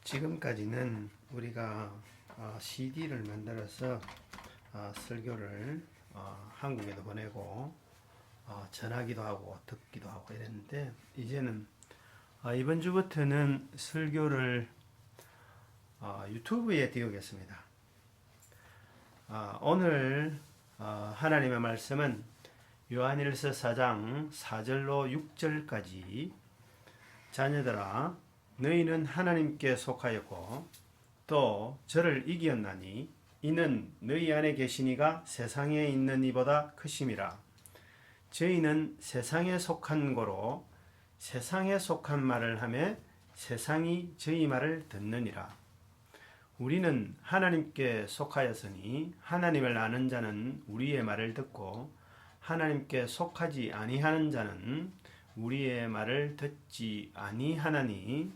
지금까지는 우리가 CD를 만들어서 설교를 한국에도 보내고 전하기도 하고 듣기도 하고 이랬는데, 이제는 이번 주부터는 설교를 유튜브에 띄우겠습니다. 오늘 하나님의 말씀은 요한일서 4장 4절로 6절까지, 자녀들아 너희는 하나님께 속하였고 또 저를 이기었나니 이는 너희 안에 계시니가 세상에 있는 이보다 크심이라. 저희는 세상에 속한 거로 세상에 속한 말을 하며 세상이 저희 말을 듣느니라. 우리는 하나님께 속하였으니 하나님을 아는 자는 우리의 말을 듣고 하나님께 속하지 아니하는 자는 우리의 말을 듣지 아니하나니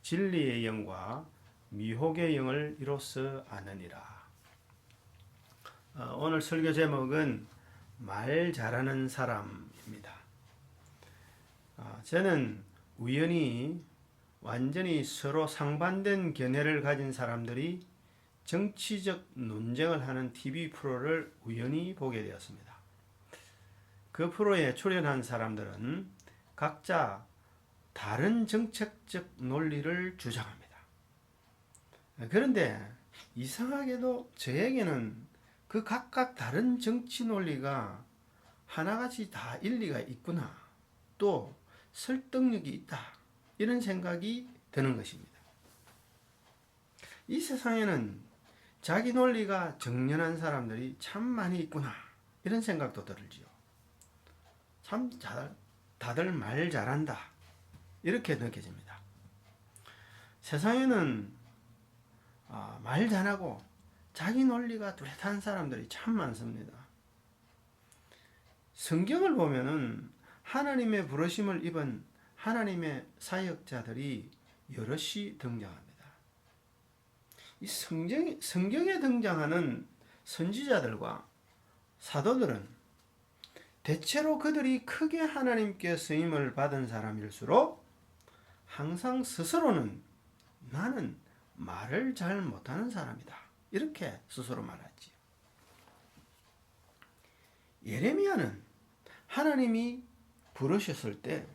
진리의 영과 미혹의 영을 이로써 아느니라. 오늘 설교 제목은 말 잘하는 사람입니다. 저는 우연히 완전히 서로 상반된 견해를 가진 사람들이 정치적 논쟁을 하는 TV 프로를 우연히 보게 되었습니다. 그 프로에 출연한 사람들은 각자 다른 정책적 논리를 주장합니다. 그런데 이상하게도 저에게는 그 각각 다른 정치 논리가 하나같이 다 일리가 있구나, 또 설득력이 있다, 이런 생각이 드는 것입니다. 이 세상에는 자기 논리가 정연한 사람들이 참 많이 있구나, 이런 생각도 들지요. 참 다들 말 잘한다, 이렇게 느껴집니다. 세상에는 말 잘하고 자기 논리가 뚜렷한 사람들이 참 많습니다. 성경을 보면은 하나님의 부르심을 입은 하나님의 사역자들이 여럿이 등장합니다. 이 성경에 등장하는 선지자들과 사도들은 대체로 그들이 크게 하나님께 쓰임을 받은 사람일수록 항상 스스로는 나는 말을 잘 못하는 사람이다, 이렇게 스스로 말하지. 예레미야는 하나님이 부르셨을 때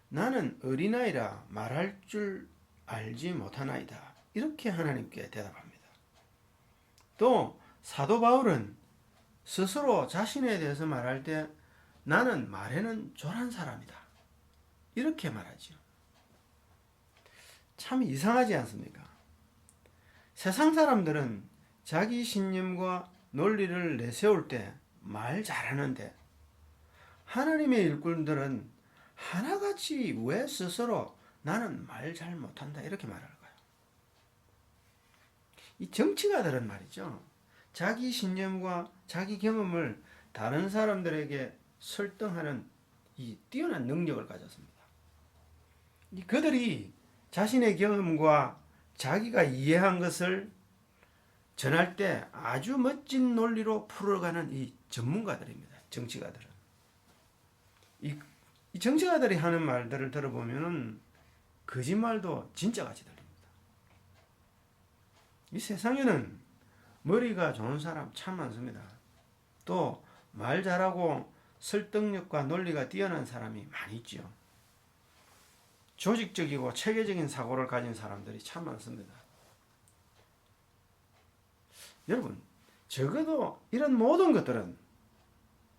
나는 어린아이라 말할 줄 알지 못하나이다, 이렇게 하나님께 대답합니다. 또 사도 바울은 스스로 자신에 대해서 말할 때 나는 말에는 졸한 사람이다, 이렇게 말하죠. 참 이상하지 않습니까? 세상 사람들은 자기 신념과 논리를 내세울 때 말 잘하는데, 하나님의 일꾼들은 하나같이 왜 스스로 나는 말 잘 못한다, 이렇게 말할까요? 이 정치가들은 말이죠, 자기 신념과 자기 경험을 다른 사람들에게 설득하는 이 뛰어난 능력을 가졌습니다. 그들이 자신의 경험과 자기가 이해한 것을 전할 때 아주 멋진 논리로 풀어가는 이 전문가들입니다. 정치가들은. 이 정치가들이 하는 말들을 들어보면 거짓말도 진짜같이 들립니다. 이 세상에는 머리가 좋은 사람 참 많습니다. 또 말 잘하고 설득력과 논리가 뛰어난 사람이 많이 있죠. 조직적이고 체계적인 사고를 가진 사람들이 참 많습니다. 여러분, 적어도 이런 모든 것들은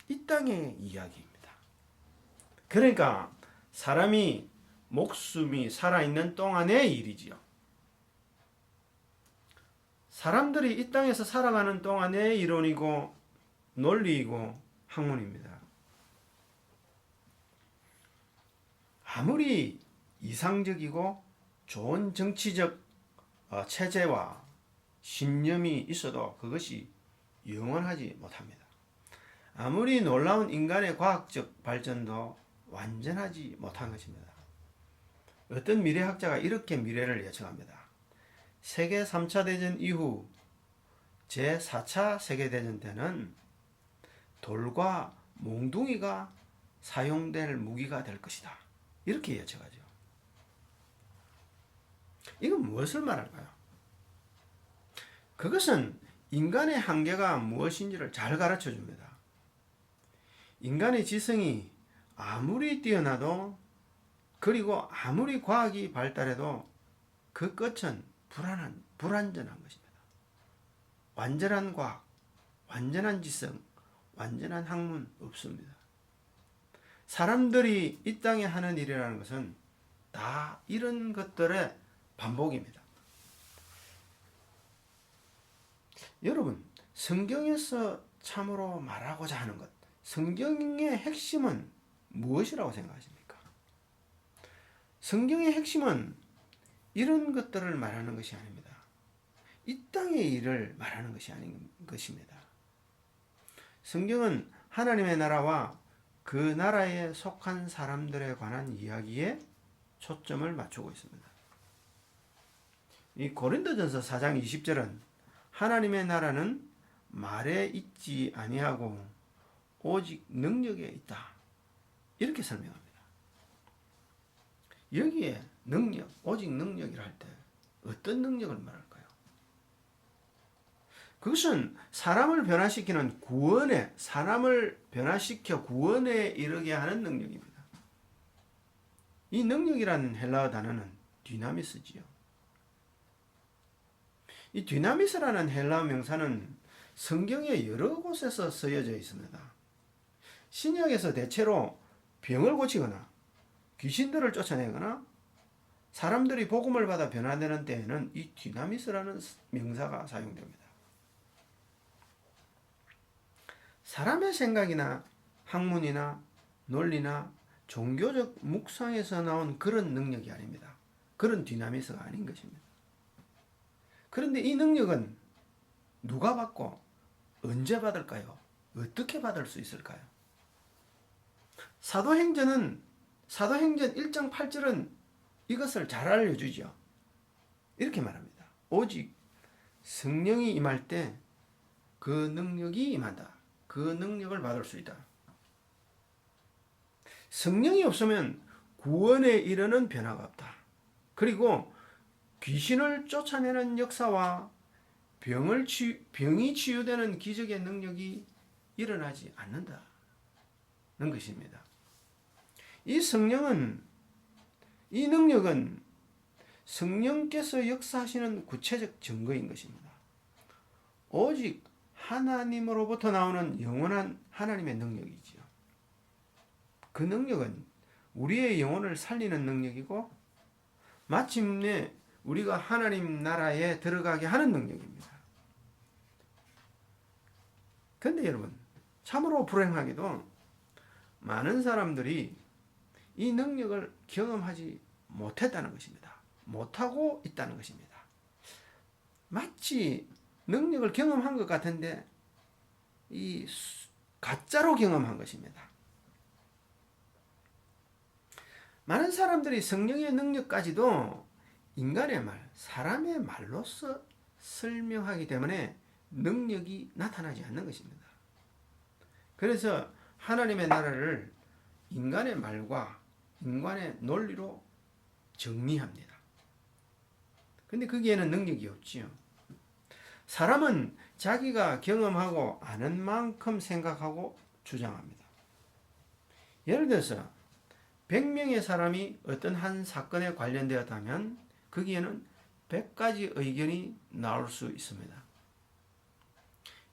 이 땅의 이야기입니다. 그러니까 사람이 목숨이 살아있는 동안의 일이지요. 사람들이 이 땅에서 살아가는 동안의 이론이고 논리이고 학문입니다. 아무리 이상적이고 좋은 정치적 체제와 신념이 있어도 그것이 영원하지 못합니다. 아무리 놀라운 인간의 과학적 발전도 완전하지 못한 것입니다. 어떤 미래학자가 이렇게 미래를 예측합니다. 세계 3차 대전 이후 제4차 세계대전 때는 돌과 몽둥이가 사용될 무기가 될 것이다, 이렇게 예측하죠. 이건 무엇을 말할까요? 그것은 인간의 한계가 무엇인지를 잘 가르쳐 줍니다. 인간의 지성이 아무리 뛰어나도 그리고 아무리 과학이 발달해도 그 끝은 불완전한 것입니다. 완전한 과학, 완전한 지성, 완전한 학문 없습니다. 사람들이 이 땅에 하는 일이라는 것은 다 이런 것들의 반복입니다. 여러분, 성경에서 참으로 말하고자 하는 것, 성경의 핵심은 무엇이라고 생각하십니까? 성경의 핵심은 이런 것들을 말하는 것이 아닙니다. 이 땅의 일을 말하는 것이 아닌 것입니다. 성경은 하나님의 나라와 그 나라에 속한 사람들에 관한 이야기에 초점을 맞추고 있습니다. 이 고린도전서 4장 20절은 하나님의 나라는 말에 있지 아니하고 오직 능력에 있다. 이렇게 설명합니다. 여기에 능력, 오직 능력이라 할 때 어떤 능력을 말할까요? 그것은 사람을 변화시키는 사람을 변화시켜 구원에 이르게 하는 능력입니다. 이 능력이라는 헬라어 단어는 디나미스지요. 이 디나미스라는 헬라어 명사는 성경의 여러 곳에서 쓰여져 있습니다. 신약에서 대체로 병을 고치거나 귀신들을 쫓아내거나 사람들이 복음을 받아 변화되는 때에는 이 디나미스라는 명사가 사용됩니다. 사람의 생각이나 학문이나 논리나 종교적 묵상에서 나온 그런 능력이 아닙니다. 그런 디나미스가 아닌 것입니다. 그런데 이 능력은 누가 받고 언제 받을까요? 어떻게 받을 수 있을까요? 사도행전 1장 8절은 이것을 잘 알려주죠. 이렇게 말합니다. 오직 성령이 임할 때 그 능력이 임한다. 그 능력을 받을 수 있다. 성령이 없으면 구원에 이르는 변화가 없다. 그리고 귀신을 쫓아내는 역사와 병이 치유되는 기적의 능력이 일어나지 않는다는 것입니다. 이 능력은 성령께서 역사하시는 구체적 증거인 것입니다. 오직 하나님으로부터 나오는 영원한 하나님의 능력이지요. 그 능력은 우리의 영혼을 살리는 능력이고 마침내 우리가 하나님 나라에 들어가게 하는 능력입니다. 그런데 여러분, 참으로 불행하게도 많은 사람들이 이 능력을 경험하지 못했다는 것입니다. 못하고 있다는 것입니다. 마치 능력을 경험한 것 같은데 이 가짜로 경험한 것입니다. 많은 사람들이 성령의 능력까지도 인간의 말, 사람의 말로서 설명하기 때문에 능력이 나타나지 않는 것입니다. 그래서 하나님의 나라를 인간의 말과 인간의 논리로 정리합니다. 근데 거기에는 능력이 없지요. 사람은 자기가 경험하고 아는 만큼 생각하고 주장합니다. 예를 들어서 100명의 사람이 어떤 한 사건에 관련되었다면 거기에는 100가지 의견이 나올 수 있습니다.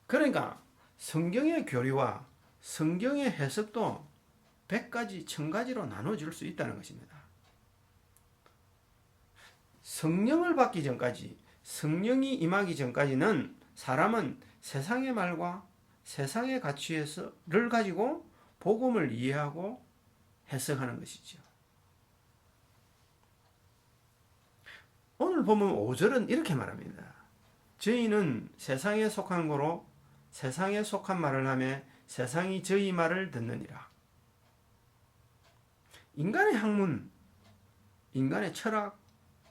그러니까 성경의 교리와 성경의 해석도 100가지, 1000가지로 나눠질 수 있다는 것입니다. 성령을 받기 전까지, 성령이 임하기 전까지는 사람은 세상의 말과 세상의 가치를 가지고 복음을 이해하고 해석하는 것이죠. 오늘 보면 5절은 이렇게 말합니다. 저희는 세상에 속한 거로 세상에 속한 말을 하며 세상이 저희 말을 듣느니라. 인간의 학문, 인간의 철학,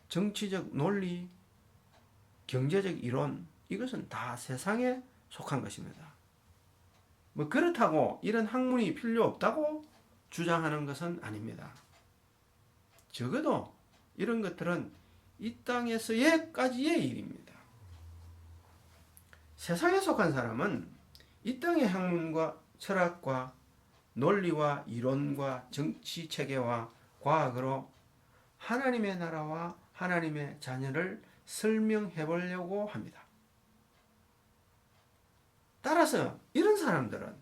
정치적 논리, 경제적 이론, 이것은 다 세상에 속한 것입니다. 뭐 그렇다고 이런 학문이 필요 없다고 주장하는 것은 아닙니다. 적어도 이런 것들은 이 땅에서의까지의 일입니다. 세상에 속한 사람은 이 땅의 학문과 철학과 논리와 이론과 정치 체계와 과학으로 하나님의 나라와 하나님의 자녀를 설명해 보려고 합니다. 따라서 이런 사람들은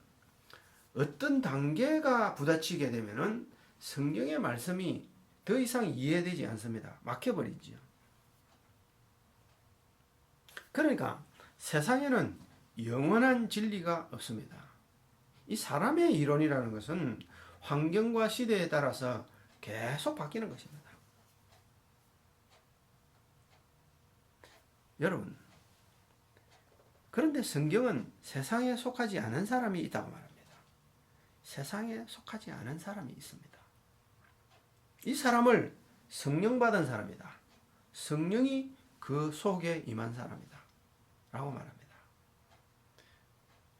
어떤 단계가 부딪히게 되면은 성경의 말씀이 더 이상 이해되지 않습니다. 막혀버리죠. 그러니까 세상에는 영원한 진리가 없습니다. 이 사람의 이론이라는 것은 환경과 시대에 따라서 계속 바뀌는 것입니다. 여러분, 그런데 성경은 세상에 속하지 않은 사람이 있다고 말합니다. 세상에 속하지 않은 사람이 있습니다. 이 사람을 성령 받은 사람이다. 성령이 그 속에 임한 사람이다. 라고 말합니다.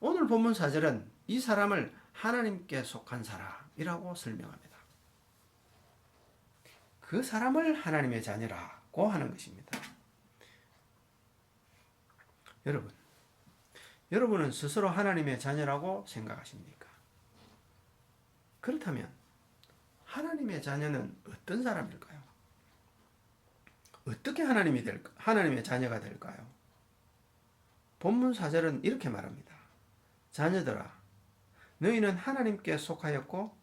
오늘 본문 4절은 이 사람을 하나님께 속한 사람이라고 설명합니다. 그 사람을 하나님의 자녀라고 하는 것입니다. 여러분은 스스로 하나님의 자녀라고 생각하십니까? 그렇다면 하나님의 자녀는 어떤 사람일까요? 어떻게 하나님의 자녀가 될까요? 본문 4절은 이렇게 말합니다. 자녀들아, 너희는 하나님께 속하였고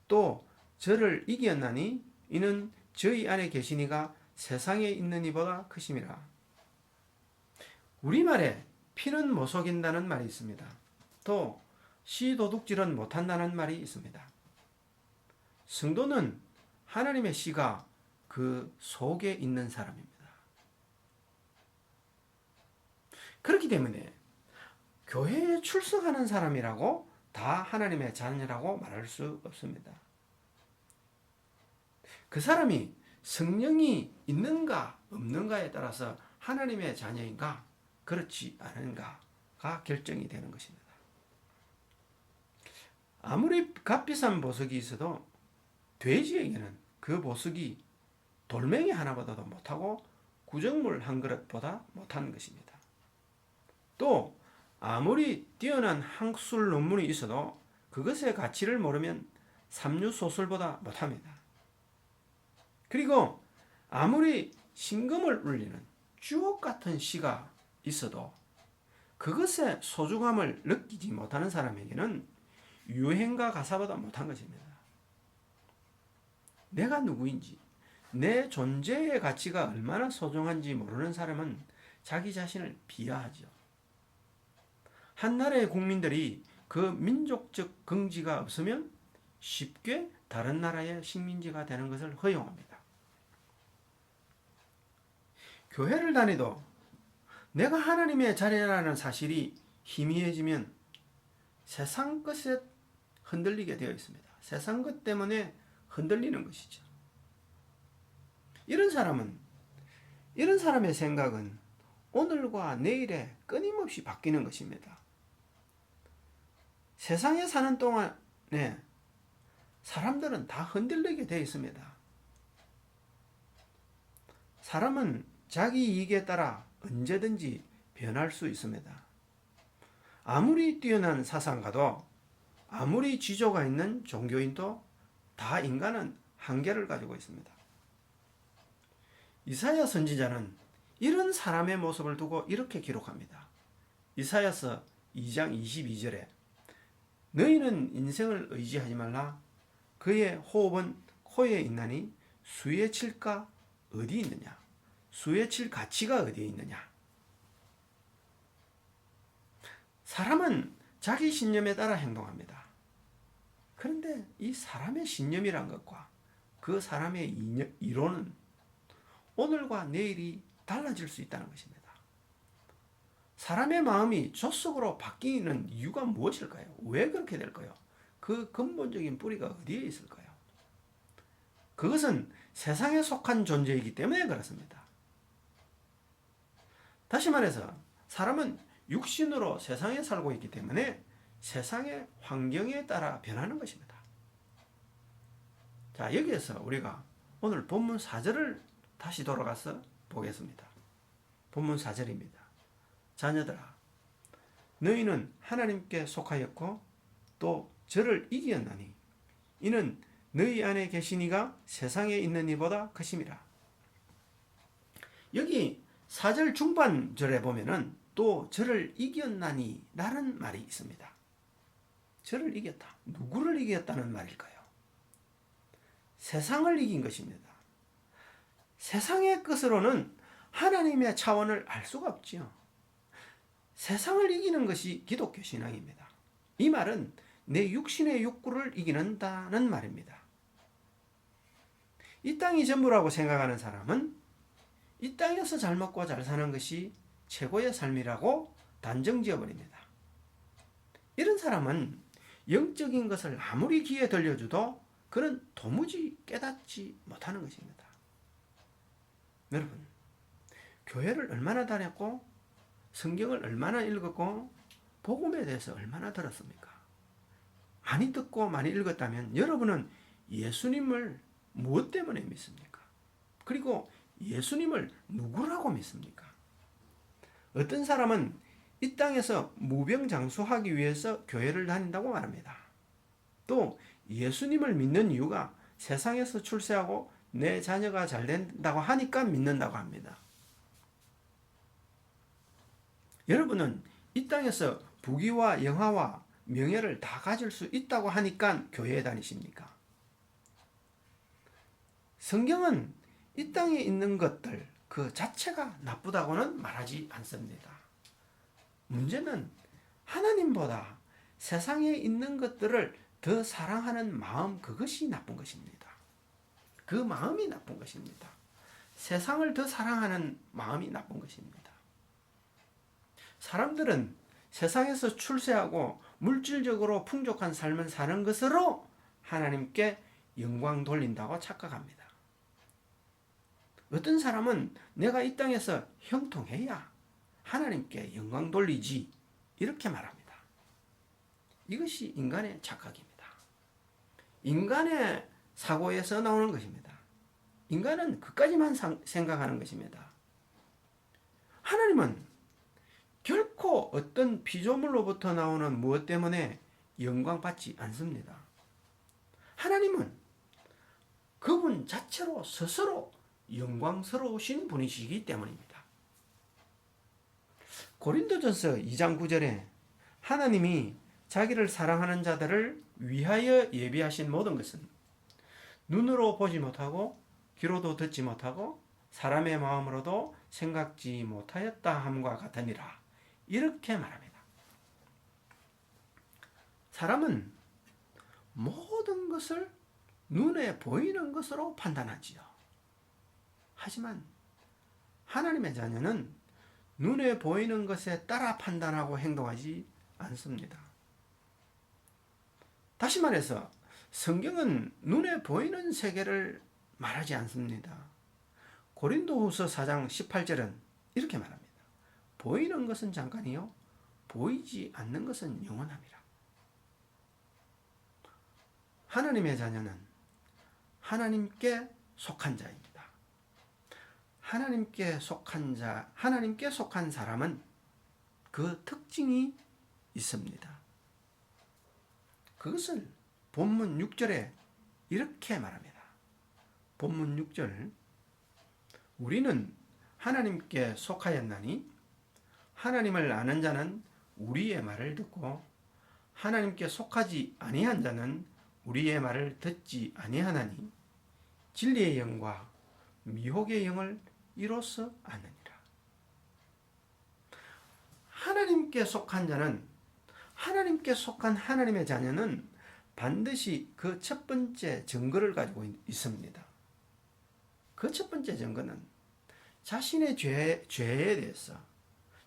또 저를 이겼나니 이는 저희 안에 계시니가 세상에 있는 이보다 크심이라. 우리말에 피는 못 속인다는 말이 있습니다. 또 시도둑질은 못한다는 말이 있습니다. 성도는 하나님의 씨가 그 속에 있는 사람입니다. 그렇기 때문에 교회에 출석하는 사람이라고 다 하나님의 자녀라고 말할 수 없습니다. 그 사람이 성령이 있는가 없는가에 따라서 하나님의 자녀인가 그렇지 않은가가 결정이 되는 것입니다. 아무리 값비싼 보석이 있어도 돼지에게는 그 보석이 돌멩이 하나보다도 못하고 구정물 한 그릇보다 못한 것입니다. 또 아무리 뛰어난 학술 논문이 있어도 그것의 가치를 모르면 삼류소설보다 못합니다. 그리고 아무리 심금을 울리는 주옥 같은 시가 있어도 그것의 소중함을 느끼지 못하는 사람에게는 유행가 가사보다 못한 것입니다. 내가 누구인지, 내 존재의 가치가 얼마나 소중한지 모르는 사람은 자기 자신을 비하하죠. 한 나라의 국민들이 그 민족적 긍지가 없으면 쉽게 다른 나라의 식민지가 되는 것을 허용합니다. 교회를 다니도 내가 하나님의 자녀라는 사실이 희미해지면 세상 것에 흔들리게 되어 있습니다. 세상 것 때문에 흔들리는 것이죠. 이런 사람의 생각은 오늘과 내일에 끊임없이 바뀌는 것입니다. 세상에 사는 동안에 사람들은 다 흔들리게 되어 있습니다. 사람은 자기 이익에 따라 언제든지 변할 수 있습니다. 아무리 뛰어난 사상가도 아무리 지조가 있는 종교인도 다 인간은 한계를 가지고 있습니다. 이사야 선지자는 이런 사람의 모습을 두고 이렇게 기록합니다. 이사야서 2장 22절에 너희는 인생을 의지하지 말라. 그의 호흡은 코에 있나니 수에 칠까 어디 있느냐? 수에 칠 가치가 어디에 있느냐? 사람은 자기 신념에 따라 행동합니다. 그런데 이 사람의 신념이란 것과 그 사람의 이론은 오늘과 내일이 달라질 수 있다는 것입니다. 사람의 마음이 조속으로 바뀌는 이유가 무엇일까요? 왜 그렇게 될까요? 그 근본적인 뿌리가 어디에 있을까요? 그것은 세상에 속한 존재이기 때문에 그렇습니다. 다시 말해서 사람은 육신으로 세상에 살고 있기 때문에 세상의 환경에 따라 변하는 것입니다. 자, 여기에서 우리가 오늘 본문 4절을 다시 돌아가서 보겠습니다. 본문 4절입니다. 자녀들아, 너희는 하나님께 속하였고 또 저를 이기었나니 이는 너희 안에 계신 이가 세상에 있는 이보다 크심이라. 여기 4절 중반절에 보면은 또 저를 이겼나니 라는 말이 있습니다. 저를 이겼다. 누구를 이겼다는 말일까요? 세상을 이긴 것입니다. 세상의 것으로는 하나님의 차원을 알 수가 없지요. 세상을 이기는 것이 기독교 신앙입니다. 이 말은 내 육신의 욕구를 이기는다는 말입니다. 이 땅이 전부라고 생각하는 사람은 이 땅에서 잘 먹고 잘 사는 것이 최고의 삶이라고 단정지어버립니다. 이런 사람은 영적인 것을 아무리 귀에 들려줘도 그는 도무지 깨닫지 못하는 것입니다. 여러분, 교회를 얼마나 다녔고 성경을 얼마나 읽었고 복음에 대해서 얼마나 들었습니까? 많이 듣고 많이 읽었다면 여러분은 예수님을 무엇 때문에 믿습니까? 그리고 예수님을 누구라고 믿습니까? 어떤 사람은 이 땅에서 무병장수하기 위해서 교회를 다닌다고 말합니다. 또 예수님을 믿는 이유가 세상에서 출세하고 내 자녀가 잘 된다고 하니까 믿는다고 합니다. 여러분은 이 땅에서 부귀와 영화와 명예를 다 가질 수 있다고 하니까 교회에 다니십니까? 성경은 이 땅에 있는 것들 그 자체가 나쁘다고는 말하지 않습니다. 문제는 하나님보다 세상에 있는 것들을 더 사랑하는 마음, 그것이 나쁜 것입니다. 그 마음이 나쁜 것입니다. 세상을 더 사랑하는 마음이 나쁜 것입니다. 사람들은 세상에서 출세하고 물질적으로 풍족한 삶을 사는 것으로 하나님께 영광 돌린다고 착각합니다. 어떤 사람은 내가 이 땅에서 형통해야 하나님께 영광 돌리지, 이렇게 말합니다. 이것이 인간의 착각입니다. 인간의 사고에서 나오는 것입니다. 인간은 그까지만 생각하는 것입니다. 하나님은 결코 어떤 피조물로부터 나오는 무엇 때문에 영광받지 않습니다. 하나님은 그분 자체로 스스로 영광스러우신 분이시기 때문입니다. 고린도전서 2장 9절에 하나님이 자기를 사랑하는 자들을 위하여 예비하신 모든 것은 눈으로 보지 못하고 귀로도 듣지 못하고 사람의 마음으로도 생각지 못하였다 함과 같으니라, 이렇게 말합니다. 사람은 모든 것을 눈에 보이는 것으로 판단하지요. 하지만 하나님의 자녀는 눈에 보이는 것에 따라 판단하고 행동하지 않습니다. 다시 말해서 성경은 눈에 보이는 세계를 말하지 않습니다. 고린도후서 4장 18절은 이렇게 말합니다. 보이는 것은 잠깐이요 보이지 않는 것은 영원함이라. 하나님의 자녀는 하나님께 속한 자입니다. 하나님께 속한 자, 하나님께 속한 사람은 그 특징이 있습니다. 그것을 본문 6절에 이렇게 말합니다. 본문 6절, 우리는 하나님께 속하였나니 하나님을 아는 자는 우리의 말을 듣고 하나님께 속하지 아니한 자는 우리의 말을 듣지 아니하나니 진리의 영과 미혹의 영을 이로써 아느니라. 하나님께 속한 자는, 하나님께 속한 하나님의 자녀는 반드시 그 첫 번째 증거를 가지고 있습니다. 그 첫 번째 증거는 자신의 죄에 대해서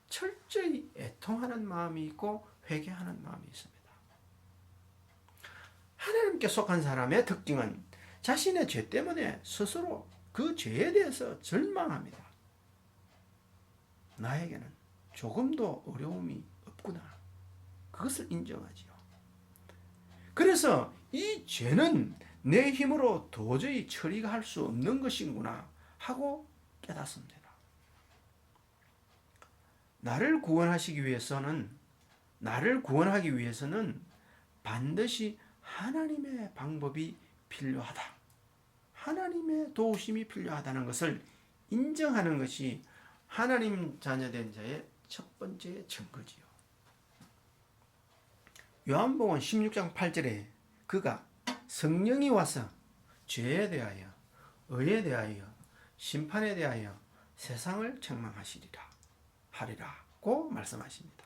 철저히 애통하는 마음이 있고 회개하는 마음이 있습니다. 하나님께 속한 사람의 특징은 자신의 죄 때문에 스스로 그 죄에 대해서 절망합니다. 나에게는 조금도 어려움이 없구나. 그것을 인정하지요. 그래서 이 죄는 내 힘으로 도저히 처리할 수 없는 것이구나 하고 깨닫습니다. 나를 구원하기 위해서는 반드시 하나님의 방법이 필요하다. 하나님의 도우심이 필요하다는 것을 인정하는 것이 하나님 자녀된 자의 첫 번째 증거지요. 요한복음 16장 8절에 그가 성령이 와서 죄에 대하여, 의에 대하여, 심판에 대하여 세상을 하리라고 말씀하십니다.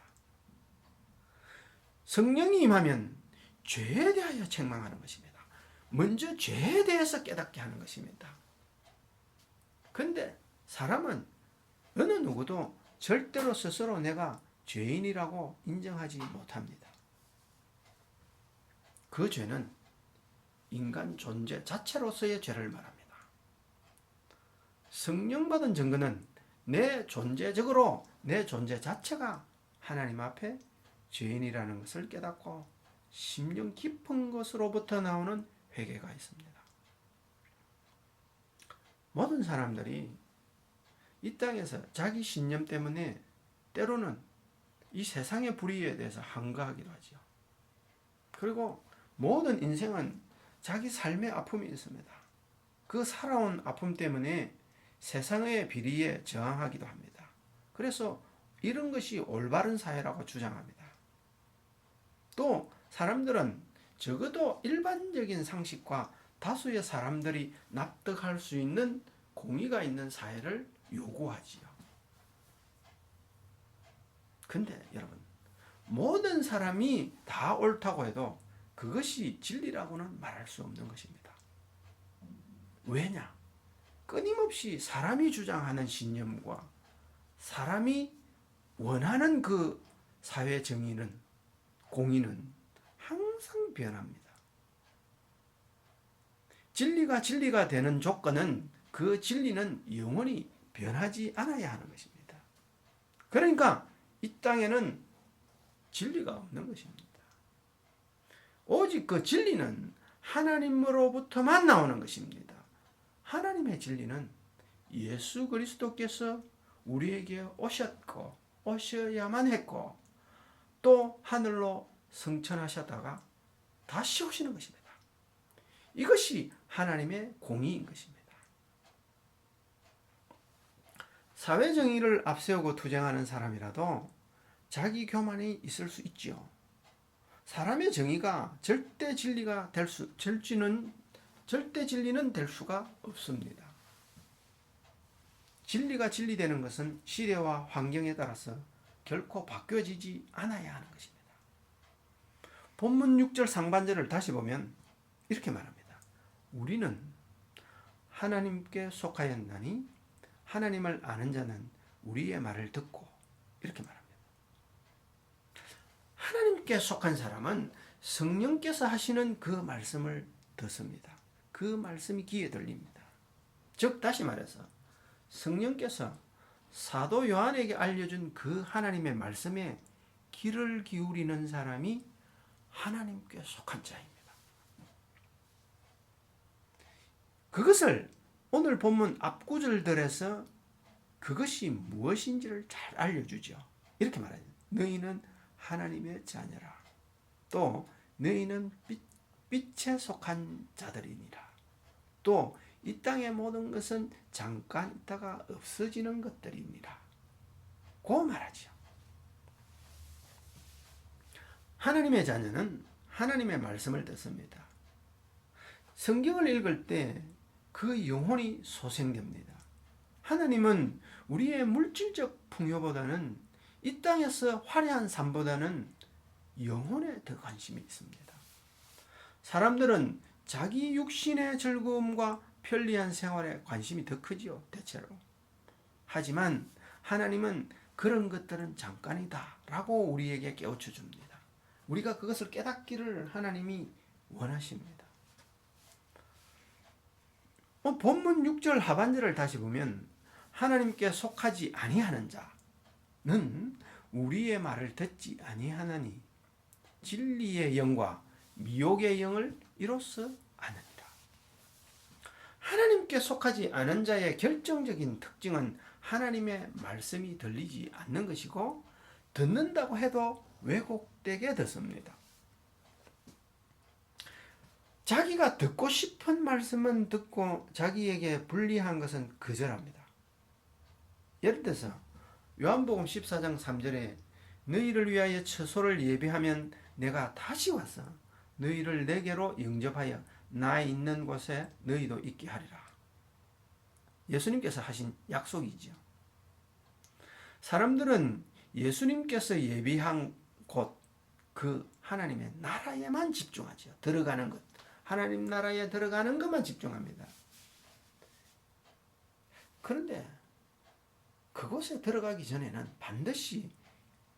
성령이 임하면 죄에 대하여 책망하는 것입니다. 먼저 죄에 대해서 깨닫게 하는 것입니다. 그런데 사람은 어느 누구도 절대로 스스로 내가 죄인이라고 인정하지 못합니다. 그 죄는 인간 존재 자체로서의 죄를 말합니다. 성령 받은 증거는 내 존재 자체가 하나님 앞에 죄인이라는 것을 깨닫고 심령 깊은 것으로부터 나오는 회개가 있습니다. 모든 사람들이 이 땅에서 자기 신념 때문에 때로는 이 세상의 불의에 대해서 항거하기도 하죠. 그리고 모든 인생은 자기 삶의 아픔이 있습니다. 그 살아온 아픔 때문에 세상의 비리에 저항하기도 합니다. 그래서 이런 것이 올바른 사회라고 주장합니다. 또 사람들은 적어도 일반적인 상식과 다수의 사람들이 납득할 수 있는 공의가 있는 사회를 요구하지요. 근데 여러분, 모든 사람이 다 옳다고 해도 그것이 진리라고는 말할 수 없는 것입니다. 왜냐? 끊임없이 사람이 주장하는 신념과 사람이 원하는 그 사회 정의는, 공의는 항상 변합니다. 진리가 되는 조건은 그 진리는 영원히 변하지 않아야 하는 것입니다. 그러니까 이 땅에는 진리가 없는 것입니다. 오직 그 진리는 하나님으로부터만 나오는 것입니다. 하나님의 진리는 예수 그리스도께서 우리에게 오셨고 오셔야만 했고 또 하늘로 승천하셨다가 다시 오시는 것입니다. 이것이 하나님의 공의인 것입니다. 사회정의를 앞세우고 투쟁하는 사람이라도 자기 교만이 있을 수 있지요. 사람의 정의가 절대 진리는 될 수가 없습니다. 진리가 진리되는 것은 시대와 환경에 따라서 결코 바뀌어지지 않아야 하는 것입니다. 본문 6절 상반절을 다시 보면 이렇게 말합니다. 우리는 하나님께 속하였나니 하나님을 아는 자는 우리의 말을 듣고, 이렇게 말합니다. 하나님께 속한 사람은 성령께서 하시는 그 말씀을 듣습니다. 그 말씀이 귀에 들립니다. 즉 다시 말해서 성령께서 사도 요한에게 알려준 그 하나님의 말씀에 귀를 기울이는 사람이 하나님께 속한 자입니다. 그것을 오늘 본문 앞구절들에서 그것이 무엇인지를 잘 알려주죠. 이렇게 말하죠. 너희는 하나님의 자녀라. 또 너희는 빛에 속한 자들이니라. 또 이 땅의 모든 것은 잠깐 있다가 없어지는 것들이니라. 고 말하죠. 하나님의 자녀는 하나님의 말씀을 듣습니다. 성경을 읽을 때 그 영혼이 소생됩니다. 하나님은 우리의 물질적 풍요보다는 이 땅에서 화려한 삶보다는 영혼에 더 관심이 있습니다. 사람들은 자기 육신의 즐거움과 편리한 생활에 관심이 더 크지요, 대체로. 하지만 하나님은 그런 것들은 잠깐이다 라고 우리에게 깨우쳐 줍니다. 우리가 그것을 깨닫기를 하나님이 원하십니다. 본문 6절 하반절을 다시 보면 하나님께 속하지 아니하는 자는 우리의 말을 듣지 아니하나니 진리의 영과 미혹의 영을 이로써 아느니라. 하나님께 속하지 않은 자의 결정적인 특징은 하나님의 말씀이 들리지 않는 것이고 듣는다고 해도 왜곡되게 듣습니다. 자기가 듣고 싶은 말씀은 듣고 자기에게 불리한 것은 거절합니다. 예를 들어서 요한복음 14장 3절에 너희를 위하여 처소를 예비하면 내가 다시 와서 너희를 내게로 영접하여 나 있는 곳에 너희도 있게 하리라. 예수님께서 하신 약속이죠. 사람들은 예수님께서 예비한 곳, 그 하나님의 나라에만 집중하죠. 들어가는 것, 하나님 나라에 들어가는 것만 집중합니다. 그런데 그곳에 들어가기 전에는 반드시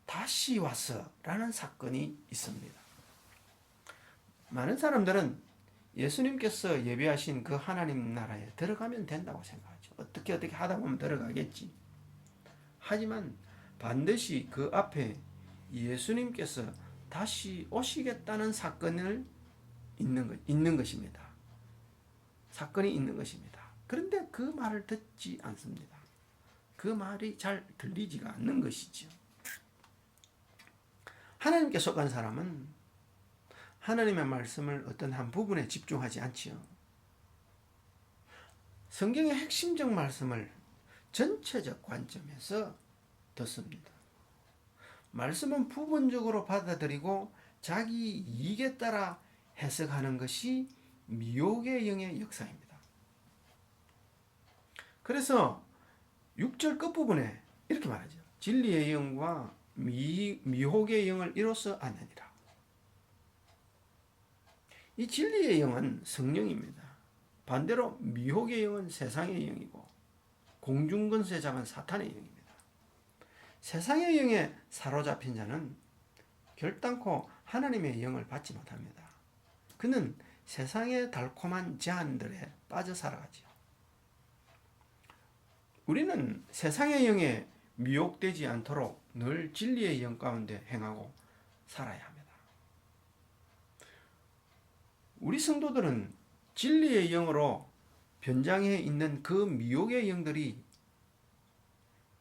다시 와서라는 사건이 있습니다. 많은 사람들은 예수님께서 예비하신 그 하나님 나라에 들어가면 된다고 생각하죠. 어떻게 하다 보면 들어가겠지. 하지만 반드시 그 앞에 예수님께서 다시 오시겠다는 사건을 있는 것입니다. 사건이 있는 것입니다. 그런데 그 말을 듣지 않습니다. 그 말이 잘 들리지가 않는 것이죠. 하나님께 속한 사람은 하나님의 말씀을 어떤 한 부분에 집중하지 않지요. 성경의 핵심적 말씀을 전체적 관점에서 듣습니다. 말씀은 부분적으로 받아들이고 자기 이익에 따라 해석하는 것이 미혹의 영의 역사입니다. 그래서 6절 끝부분에 이렇게 말하죠. 진리의 영과 미혹의 영을 이로써 아느니라. 이 진리의 영은 성령입니다. 반대로 미혹의 영은 세상의 영이고 공중권세 잡은 사탄의 영입니다. 세상의 영에 사로잡힌 자는 결단코 하나님의 영을 받지 못합니다. 그는 세상의 달콤한 제한들에 빠져 살아가지요. 우리는 세상의 영에 미혹되지 않도록 늘 진리의 영 가운데 행하고 살아야 합니다. 우리 성도들은 진리의 영으로 변장해 있는 그 미혹의 영들이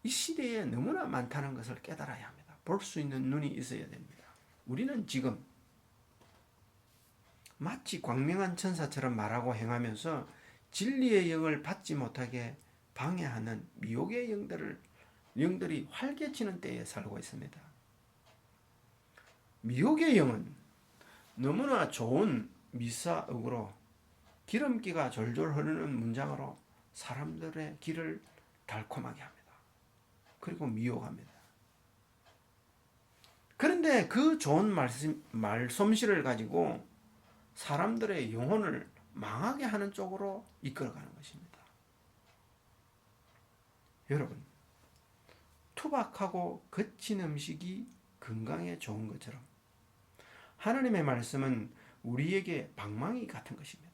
이 시대에 너무나 많다는 것을 깨달아야 합니다. 볼 수 있는 눈이 있어야 됩니다. 우리는 지금 마치 광명한 천사처럼 말하고 행하면서 진리의 영을 받지 못하게 방해하는 미혹의 영들이 활개치는 때에 살고 있습니다. 미혹의 영은 너무나 좋은 미사역으로 기름기가 졸졸 흐르는 문장으로 사람들의 귀를 달콤하게 합니다. 그리고 미혹합니다. 그런데 그 좋은 말솜씨를 가지고 사람들의 영혼을 망하게 하는 쪽으로 이끌어가는 것입니다. 여러분, 투박하고 거친 음식이 건강에 좋은 것처럼 하나님의 말씀은 우리에게 방망이 같은 것입니다.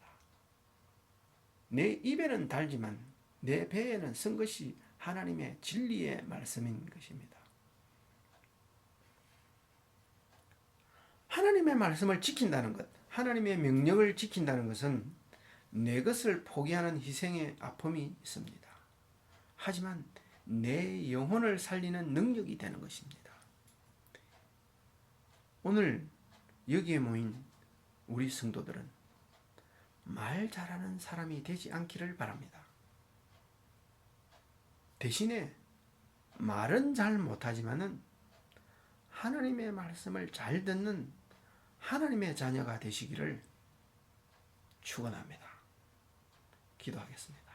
내 입에는 달지만 내 배에는 쓴 것이 하나님의 진리의 말씀인 것입니다. 하나님의 말씀을 지킨다는 것, 하나님의 명령을 지킨다는 것은 내 것을 포기하는 희생의 아픔이 있습니다. 하지만 내 영혼을 살리는 능력이 되는 것입니다. 오늘 여기에 모인 우리 성도들은 말 잘하는 사람이 되지 않기를 바랍니다. 대신에 말은 잘 못하지만은 하나님의 말씀을 잘 듣는 하나님의 자녀가 되시기를 축원합니다. 기도하겠습니다.